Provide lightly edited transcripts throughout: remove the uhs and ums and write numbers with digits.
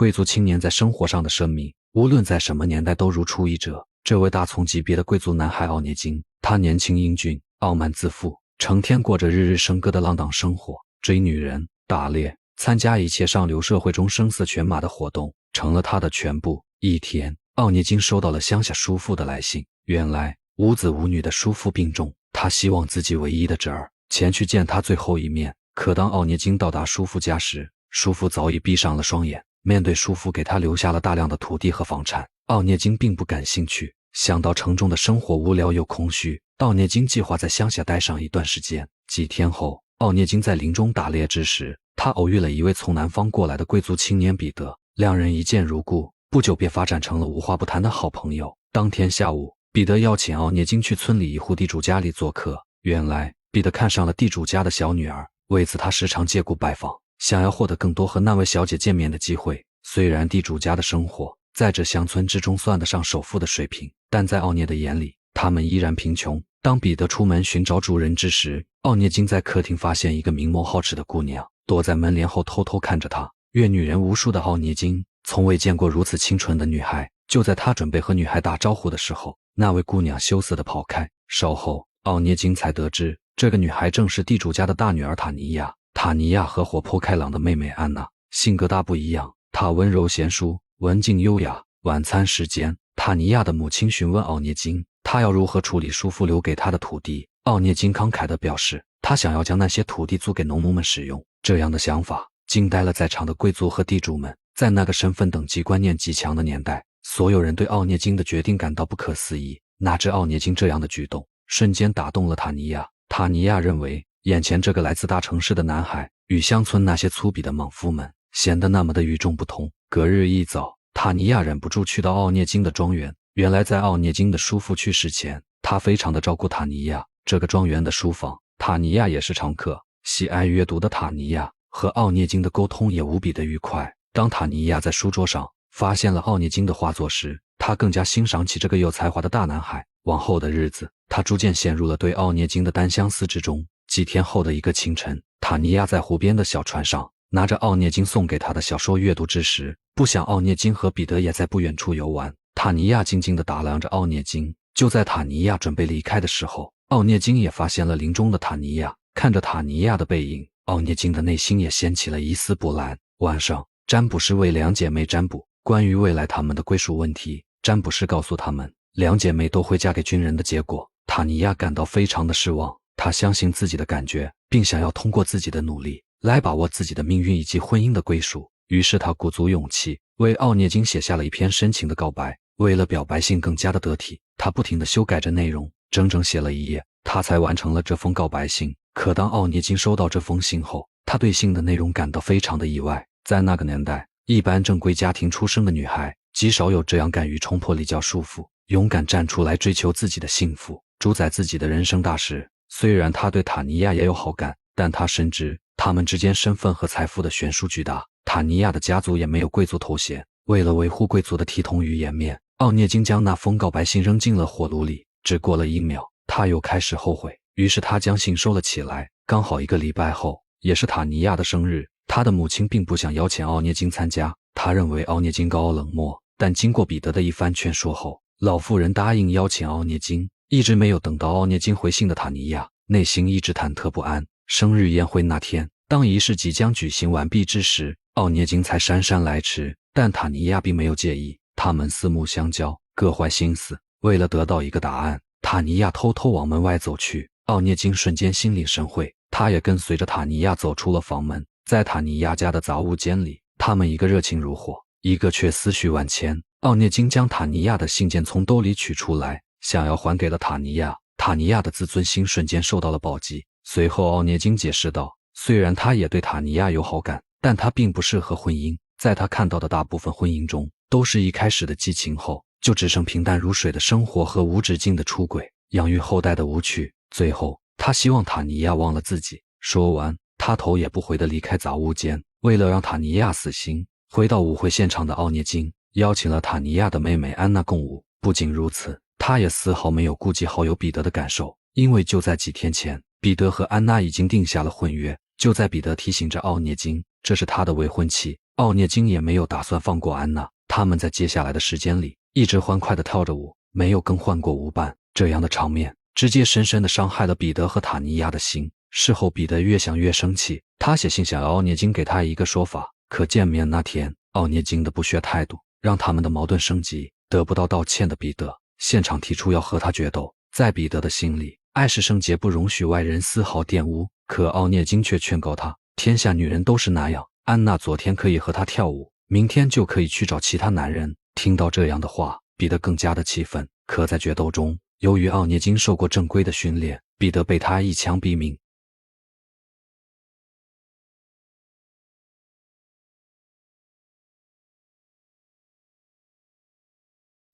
贵族青年在生活上的声名，无论在什么年代都如出一辙。这位大葱级别的贵族男孩奥涅金，他年轻英俊，傲慢自负，成天过着日日笙歌的浪荡生活，追女人，打猎，参加一切上流社会中声色犬马的活动，成了他的全部。一天，奥涅金收到了乡下叔父的来信，原来无子无女的叔父病重，他希望自己唯一的侄儿前去见他最后一面。可当奥涅金到达叔父家时，叔父早已闭上了双眼。面对叔父给他留下了大量的土地和房产，奥涅金并不感兴趣。想到城中的生活无聊又空虚，奥涅金计划在乡下待上一段时间。几天后，奥涅金在林中打猎之时，他偶遇了一位从南方过来的贵族青年彼得，两人一见如故，不久便发展成了无话不谈的好朋友。当天下午，彼得邀请奥涅金去村里一户地主家里做客。原来，彼得看上了地主家的小女儿，为此他时常借故拜访，想要获得更多和那位小姐见面的机会。虽然地主家的生活在这乡村之中算得上首富的水平，但在奥涅的眼里，他们依然贫穷。当彼得出门寻找主人之时，奥涅金在客厅发现一个明眸皓齿的姑娘，躲在门帘后偷偷看着他。阅女人无数的奥涅金从未见过如此清纯的女孩。就在他准备和女孩打招呼的时候，那位姑娘羞涩地跑开。稍后，奥涅金才得知，这个女孩正是地主家的大女儿塔尼亚。塔尼亚和活泼开朗的妹妹安娜性格大不一样，她温柔贤淑，文静优雅。晚餐时间，塔尼亚的母亲询问奥涅金，她要如何处理叔父留给她的土地。奥涅金慷慨地表示，他想要将那些土地租给农奴们使用。这样的想法惊呆了在场的贵族和地主们。在那个身份等级观念极强的年代，所有人对奥涅金的决定感到不可思议。哪知奥涅金这样的举动瞬间打动了塔尼亚。塔尼亚认为，眼前这个来自大城市的男孩与乡村那些粗鄙的莽夫们显得那么的与众不同。隔日一早，塔尼亚忍不住去到奥涅金的庄园。原来在奥涅金的叔父去世前，他非常的照顾塔尼亚。这个庄园的书房，塔尼亚也是常客。喜爱阅读的塔尼亚和奥涅金的沟通也无比的愉快。当塔尼亚在书桌上发现了奥涅金的画作时，他更加欣赏起这个有才华的大男孩。往后的日子，他逐渐陷入了对奥涅金的单相思之中。几天后的一个清晨，塔尼亚在湖边的小船上拿着奥涅金送给他的小说阅读之时，不想奥涅金和彼得也在不远处游玩。塔尼亚静静地打量着奥涅金。就在塔尼亚准备离开的时候，奥涅金也发现了林中的塔尼亚。看着塔尼亚的背影，奥涅金的内心也掀起了一丝波澜。晚上，占卜师为两姐妹占卜关于未来她们的归属问题。占卜师告诉她们，两姐妹都会嫁给军人的结果。塔尼亚感到非常的失望，她相信自己的感觉，并想要通过自己的努力来把握自己的命运以及婚姻的归属。于是她鼓足勇气，为奥涅金写下了一篇深情的告白。为了表白信更加的得体，她不停地修改着内容，整整写了1页，她才完成了这封告白信。可当奥涅金收到这封信后，他对信的内容感到非常的意外。在那个年代，一般正规家庭出生的女孩极少有这样敢于冲破礼教束缚，勇敢站出来追求自己的幸福，主宰自己的人生大事。虽然他对塔尼亚也有好感，但他深知他们之间身份和财富的悬殊巨大。塔尼亚的家族也没有贵族头衔，为了维护贵族的体统与颜面，奥涅金将那封告白信扔进了火炉里。只过了1秒，他又开始后悔，于是他将信收了起来。刚好1个礼拜后，也是塔尼亚的生日，他的母亲并不想邀请奥涅金参加，他认为奥涅金高傲冷漠，但经过彼得的一番劝说后，老妇人答应邀请奥涅金。一直没有等到奥涅金回信的塔尼亚，内心一直忐忑不安。生日宴会那天，当仪式即将举行完毕之时，奥涅金才姗姗来迟，但塔尼亚并没有介意，他们四目相交，各怀心思。为了得到一个答案，塔尼亚偷偷往门外走去。奥涅金瞬间心领神会，他也跟随着塔尼亚走出了房门。在塔尼亚家的杂物间里，他们一个热情如火，一个却思绪万千。奥涅金将塔尼亚的信件从兜里取出来，想要还给了塔尼亚。塔尼亚的自尊心瞬间受到了暴击。随后奥涅金解释道，虽然他也对塔尼亚有好感，但他并不适合婚姻。在他看到的大部分婚姻中，都是一开始的激情后就只剩平淡如水的生活和无止境的出轨，养育后代的无趣。最后他希望塔尼亚忘了自己。说完，他头也不回地离开杂物间。为了让塔尼亚死心，回到舞会现场的奥涅金邀请了塔尼亚的妹妹安娜共舞。不仅如此，他也丝毫没有顾及好友彼得的感受，因为就在几天前，彼得和安娜已经定下了婚约。就在彼得提醒着奥涅金这是他的未婚妻。奥涅金也没有打算放过安娜，他们在接下来的时间里一直欢快地跳着舞，没有更换过舞伴。这样的场面直接深深地伤害了彼得和塔尼亚的心。事后彼得越想越生气，他写信想要奥涅金给他一个说法，可见面那天奥涅金的不屑态度让他们的矛盾升级。得不到道歉的彼得现场提出要和他决斗。在彼得的心里，爱是圣洁，不容许外人丝毫玷污，可奥涅金却劝告他，天下女人都是那样，安娜昨天可以和他跳舞，明天就可以去找其他男人。听到这样的话，彼得更加的气愤。可在决斗中，由于奥涅金受过正规的训练，彼得被他一枪毙命。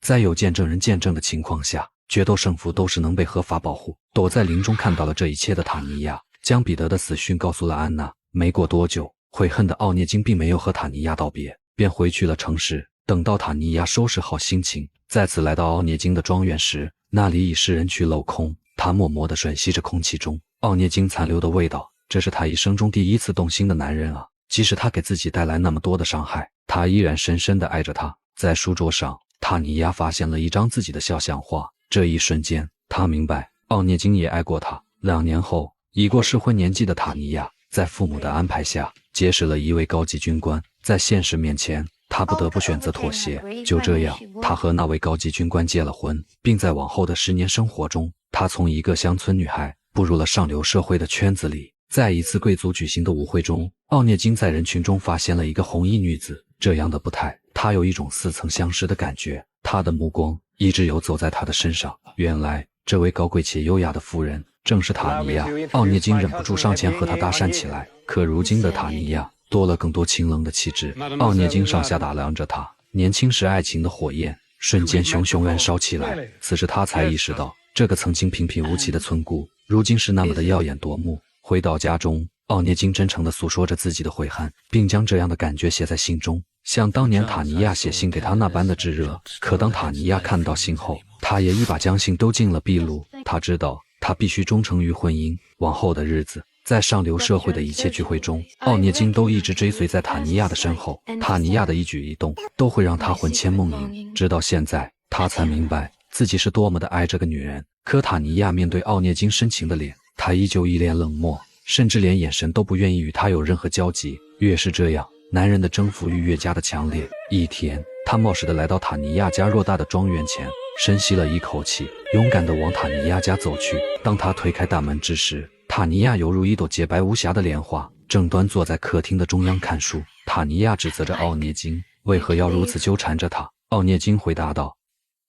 在有见证人见证的情况下，决斗胜负都是能被合法保护。躲在林中看到了这一切的塔尼亚将彼得的死讯告诉了安娜。没过多久，悔恨的奥涅金并没有和塔尼亚道别，便回去了城市。等到塔尼亚收拾好心情，再次来到奥涅金的庄园时，那里已是人去楼空。他默默地吮吸着空气中奥涅金残留的味道，这是他一生中第一次动心的男人啊！即使他给自己带来那么多的伤害，他依然深深地爱着他。在书桌上，塔尼亚发现了一张自己的肖像画，这一瞬间，他明白奥涅金也爱过他。2年后，已过适婚年纪的塔尼亚在父母的安排下结识了一位高级军官，在现实面前，他不得不选择妥协。就这样，他和那位高级军官结了婚，并在往后的10年生活中，他从一个乡村女孩步入了上流社会的圈子里。在一次贵族举行的舞会中，奥涅金在人群中发现了一个红衣女子，这样的步态，他有一种似曾相识的感觉。他的目光一直游走在她的身上。原来，这位高贵且优雅的妇人正是塔尼亚。奥涅金忍不住上前和她搭讪起来，可如今的塔尼亚多了更多清冷的气质。奥涅金上下打量着她，年轻时爱情的火焰瞬间熊熊燃烧起来。此时他才意识到，这个曾经平平无奇的村姑，如今是那么的耀眼夺目。回到家中，奥涅金真诚地诉说着自己的悔恨，并将这样的感觉写在信中，像当年塔尼亚写信给他那般的炙热。可当塔尼亚看到信后，他也一把将信丢进了壁炉。他知道他必须忠诚于婚姻。往后的日子，在上流社会的一切聚会中，奥涅金都一直追随在塔尼亚的身后。塔尼亚的一举一动都会让他魂牵梦萦。直到现在，他才明白自己是多么的爱这个女人。可塔尼亚面对奥涅金深情的脸，他依旧一脸冷漠，甚至连眼神都不愿意与他有任何交集。越是这样，男人的征服欲越加的强烈。一天，他冒失地来到塔尼亚家偌大的庄园前，深吸了一口气，勇敢地往塔尼亚家走去。当他推开大门之时，塔尼亚犹如一朵洁白无瑕的莲花，正端坐在客厅的中央看书。塔尼亚指责着奥涅金为何要如此纠缠着他。奥涅金回答道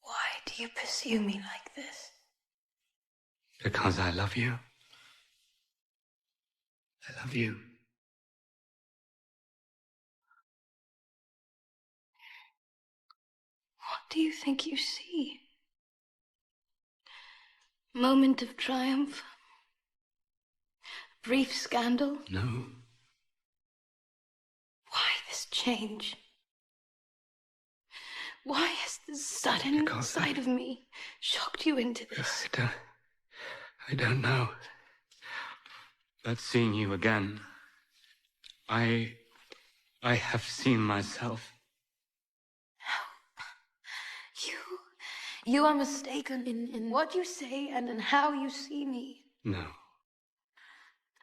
Why do you pursue me like this? Because I love you. I love you. What do you think you see? Moment of triumph? Brief scandal? No. Why this change? Why has this sudden Because side of me shocked you into this? I don't know. But seeing you again, I have seen myself. You are mistaken in what you say and in how you see me. No.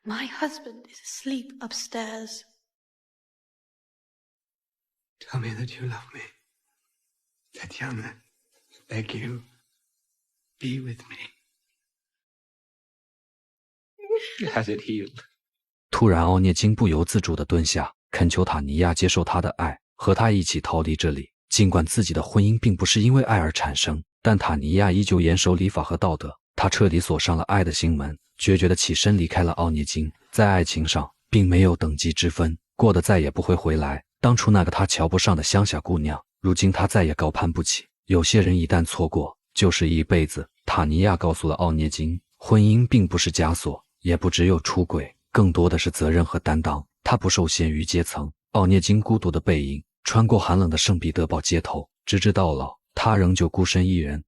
My husband is asleep upstairs. Tell me that you love me. Tatiana, I beg you, be with me. Has it healed? 突然，奥涅金不由自主地蹲下，恳求塔尼亚接受他的爱，和他一起逃离这里。尽管自己的婚姻并不是因为爱而产生，但塔尼亚依旧严守礼法和道德。他彻底锁上了爱的心门，决绝地起身离开了奥涅金。在爱情上，并没有等级之分，过得再也不会回来。当初那个他瞧不上的乡下姑娘，如今他再也高攀不起。有些人一旦错过，就是一辈子。塔尼亚告诉了奥涅金，婚姻并不是枷锁，也不只有出轨，更多的是责任和担当。他不受限于阶层。奥涅金孤独的背影穿过寒冷的圣彼得堡街头，直至到老，他仍旧孤身一人。